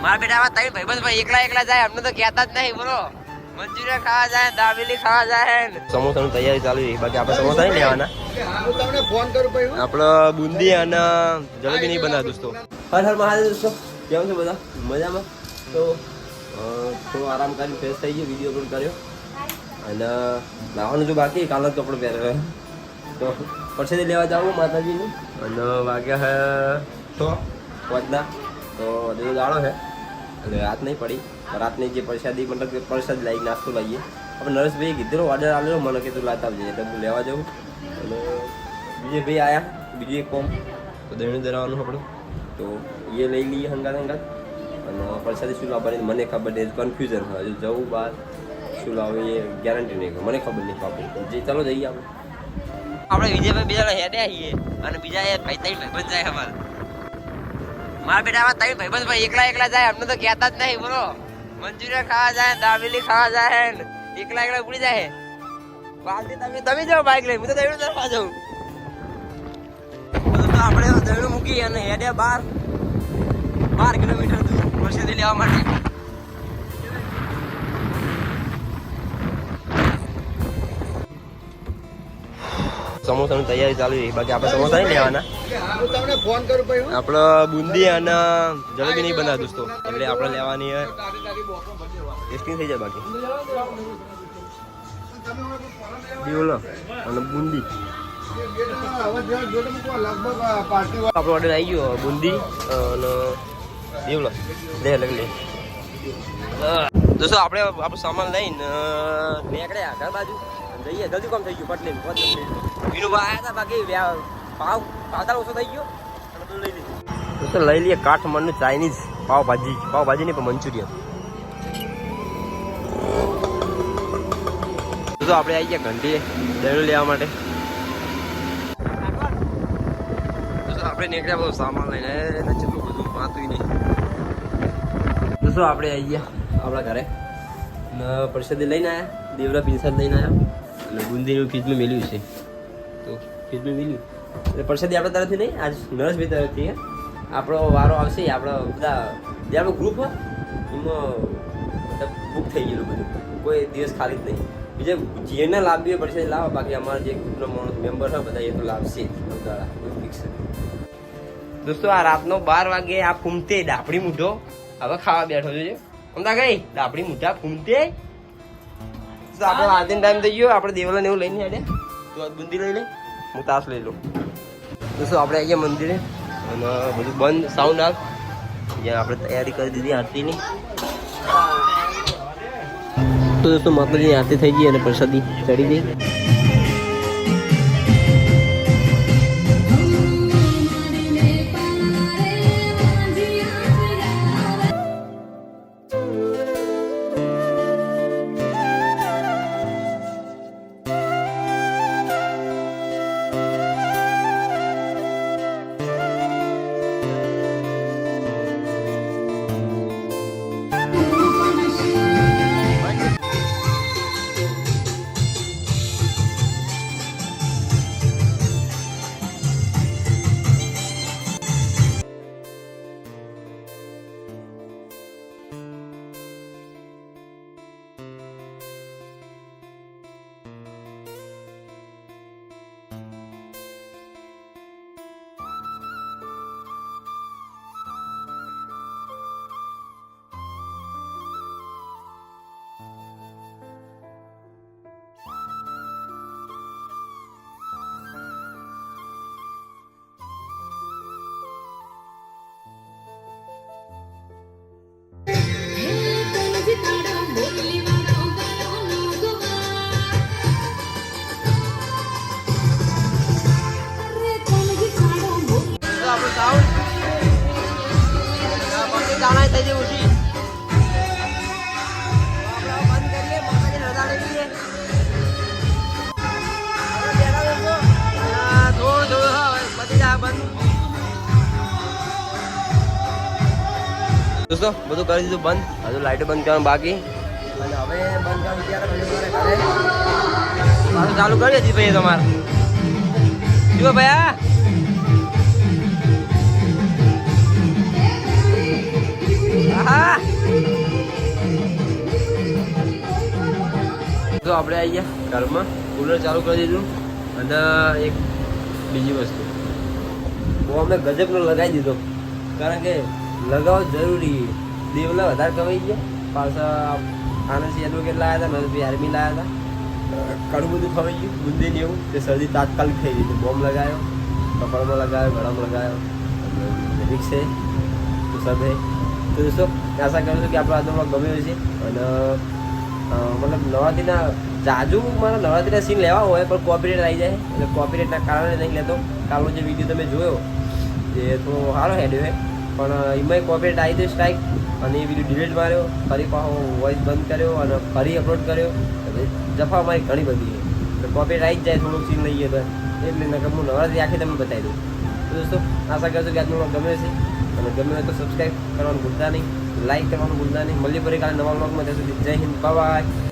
મારા બેટા તઈ ભાઈબંધ ભાઈ એકલા એકલા જાય અમને તો કહેતા જ નહીં બોલો મંચુરિયન ખાવા જાય દાબેલી ખાવા જાય સમોસાની તૈયારી ચાલુ છે બાકી આપણે સમોસા નહીં લેવાના હું તમને ફોન કરું ભાઈ આપણે બુંદી અને જલેબી નહીં બનાવે દોસ્તો હર હર મહાદેવ દોસ્તો કેમ છો બધા મજામાં તો થોડો આરામ કરીને ફ્રેશ થઈ ગયો વિડીયો અપલોડ કર્યો અને લાવવાનું જો બાકી કાલ જ કપડો પહેર્યો તો પરસેથી લેવા જાઉં માતાજીનું અને વાગ્યા હે 6 તો હજુ દાડો છે એટલે રાત નહીં પડી રાતની જે પ્રસાદી મતલબ પ્રસાદ લાવી નાસ્તો લાવીએ આપણે નરેશભાઈ કીધેલો ઓર્ડર આવેલો મને કે તું લાતા આવજે એટલે હું લેવા જાઉં અને બીજે ભાઈ આવ્યા બીજું એક કોમ તો દહીણું ધરાવવાનું આપણે તો એ લઈ લઈએ હંગાત અને પ્રસાદી શું લાવવાની મને ખબર નહીં કન્ફ્યુઝન હજુ જવું બહાર શું લાવે એ ગેરંટી નહીં મને ખબર નહીં પાપી જે ચાલો જઈએ આપણે વિજયભાઈ બીજા હેડે આવીએ અને બીજા એ ભાઈ ત્રણ ભાઈબંધ જાય અમારે મારા બેટા ત્રણ ભાઈબંધ ભાઈ એકલા એકલા જાય અમને તો કહેતા જ નહીં બોલો મંચુરિયન ખાવા જાય દાબેલી ખાવા જાય એકલા એકલા ઉડી જાય તમે જાઓ બાઈક લઈ હું તો દહીણું તરફા જાઉં આપણે દહીણું મૂકી અને હેડે 12 કિલોમીટર દૂર પરસેથી લેવા માટે સમોસાની તૈયારી ચાલુ છે બાકી આપણે સમોસા નહીં લેવાના હું તમને ફોન કરું ભાઈ આપણે બુંદી અને જલેબી નહીં બનાવે દોસ્તો એટલે આપણે લેવાની ટેસ્ટિંગ થઈ જાય બાકી બોલો અને બુંદી આપણો ઓર્ડર આવી ગયો બુંદી અને દેવલો લે દોસ્તો આપણે આપણું સામાન લઈને નીકળ્યા ઘર બાજુ જઈએ જલ્દી કામ થઈ ગયું પટલી વિનુભાઈ આવ્યા હતા બાકી પાવતા ઓછો થઈ ગયો લઈ લીધું દોસ્તો લઈ લઈએ કાઠમંડનું ચાઇનીઝ પાવભાજી નહીં પણ મંચુરિયન તો આપણે આવી ગયા ઘંટીએ દહીણું લેવા માટે આપણે નીકળ્યા બહુ સામાન લઈને કેટલું બધું પાતું નહીં દોસ્તો આપણે આવી ગયા આપણા ઘરે પ્રસાદી લઈને આવ્યા દેવરા પિંસાદ લઈને આવ્યા અને બુંદીનું ખીચનું મેલ્યું છે તો ખીચનું મેલ્યું એટલે પ્રસાદી આપણા તરફથી નહીં આજ નરેશભાઈ તરફથી આપણો વારો આવશે આપણો બધા જે આપણો ગ્રુપ હોય એમાં બુક થઈ ગયેલું બધું કોઈ દિવસ ખાલી જ નહીં બીજે જેને લાવવી હોય પ્રસાદી લાવો બાકી અમારા જે ગ્રુપનો માણસ મેમ્બર હોય બધા એ તો લાવશે ફિક્સ દોસ્તો આ રાતનો 12 વાગે આ ફૂમતે ડાપડી મૂઠો હવે ખાવા બેઠો છે અમદા કઈ ડાપડી મૂઠા ફૂમતે તો આપણે આરતી ટાઈમ થઈ ગયો આપણે દેવલાને એવું લઈને હેડે તો બુંદી લઈ લઈ હું તાસ લઈ લઉં દોસ્તો આપણે આવી ગયા મંદિરે અને બધું બંધ સાઉન્ડ આવ જ્યાં આપણે તૈયારી કરી દીધી આરતીની તો દોસ્તો માતાજીની આરતી થઈ ગઈ અને પ્રસાદી ચડી ગઈ દોસ્તો બધું કરી દીધું બંધ હજુ લાઈટો બંધ કરવાનું બાકી અને હવે બંધ કરવાનું ત્યારે મારું ચાલુ કરી હતી ભાઈ તમારે જો ભયા હા આપણે આવી ગયા ઘરમાં, કુલર ચાલુ કરી દીધું. અને એક બીજી વસ્તુ બહુ અમને ગજબનો લગાવી દીધો, કારણ કે લગાવવો જરૂરી. દેવલા વધારે કમાઈ ગયા. પાછા આનંદ એડવોકેટ લાવ્યા હતા, નરેશભાઈ આર્મી લાવ્યા હતા. ઘણું બધું ખવાઈ ગયું, બુંદી ને એવું. તે શરદી તાત્કાલિક થઈ ગઈ. બોમ્બ લગાવ્યો, કપાળમાં લગાવ્યો, ગળામાં લગાવ્યો, રિક્સ છે તો સબ હે. તો દોસ્તો આશા કરું છું કે આપણો આજનો બ્લોગ ગમ્યો હશે. અને મતલબ નવરાત્રિના જાજુ મારા નવરાત્રિના સીન લેવા હોય પણ કોપીરાઇટ આવી જાય, એટલે કોપીરાઇટના કારણે નહીં લેતો. કાલનો જે વિડીયો તમે જોયો એ તો સારો હેડ્યો છે, પણ એમાંય કોપીરાઇટ આવી ગઈ સ્ટ્રાઇક, અને એ વિડીયો ડિલીટ માર્યો, ફરી પાછો વોઇસ બંધ કર્યો અને ફરી અપલોડ કર્યો. જફા મારી ઘણી બધી છે, કોપીરાઇટ આવી જ જાય થોડુંક સીન લઈએ તો, એટલે નકર હું નવરાત્રિ આખી તમને બતાવી દઉં. તો દોસ્તો આશા કરજો કે આજનો બ્લોગ ગમે છે, અને ગમે હોય તો સબસ્ક્રાઈબ કરવાનું ભૂલતા નહીં, લાઈક કરવાનું ભૂલતા નહીં. મળીએ ફરી કાલે નવા બ્લોગમાં. ત્યાં સુધી જય હિન્દ, બાય બાય.